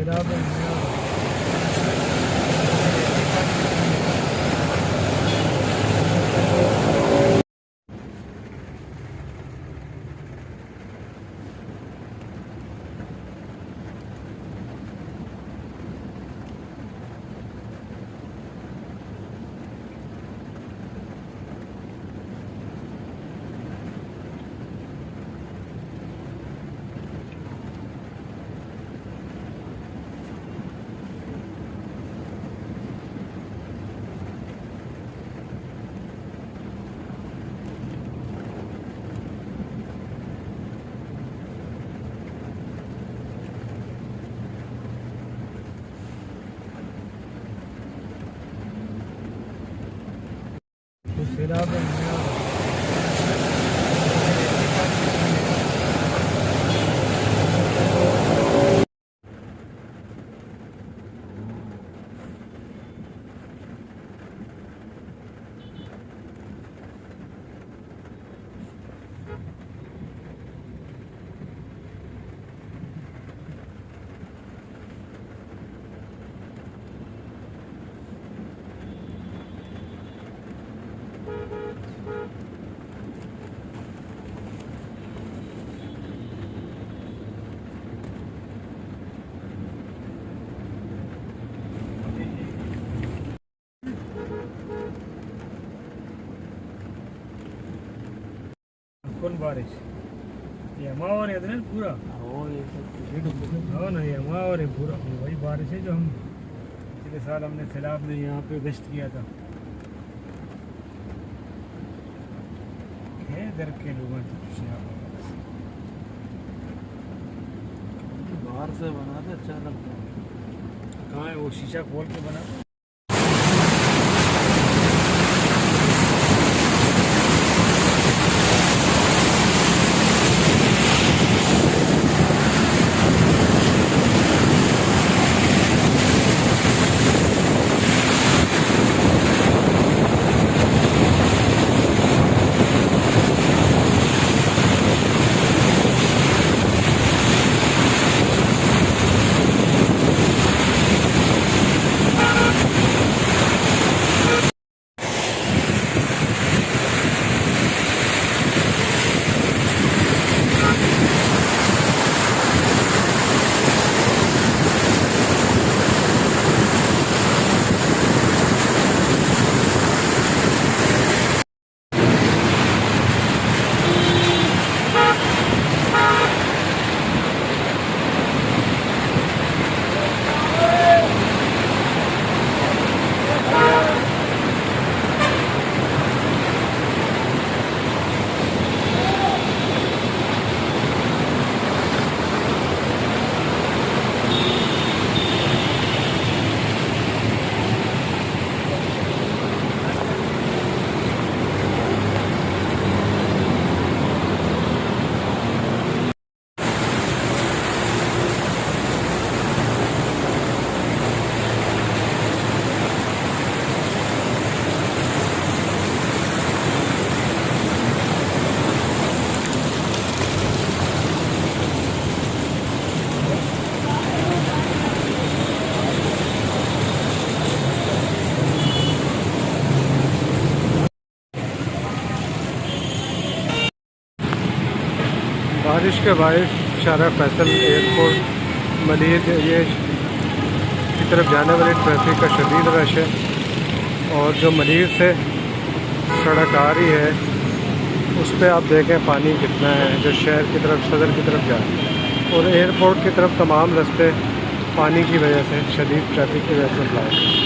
सैलाब कौन बारिश ये हमावर है ना पूरा ना ये हमावर है पूरा वही बारिश है जो हम पिछले साल हमने सैलाब में यहाँ पे गश्त किया था इधर के लोगों बाहर से बना था अच्छा लगता है। कहाँ है वो शीशा खोल के बना बारिश के बायस शारा फैसल एयरपोर्ट मलीर ये की तरफ जाने वाली ट्रैफिक का शदीद रश है और जो मलीर से सड़क आ रही है उस पर आप देखें पानी कितना है जो शहर की तरफ सदर की तरफ जा रहा है और एयरपोर्ट की तरफ तमाम रास्ते पानी की वजह से शदीद ट्रैफिक की वजह से ब्लॉक है।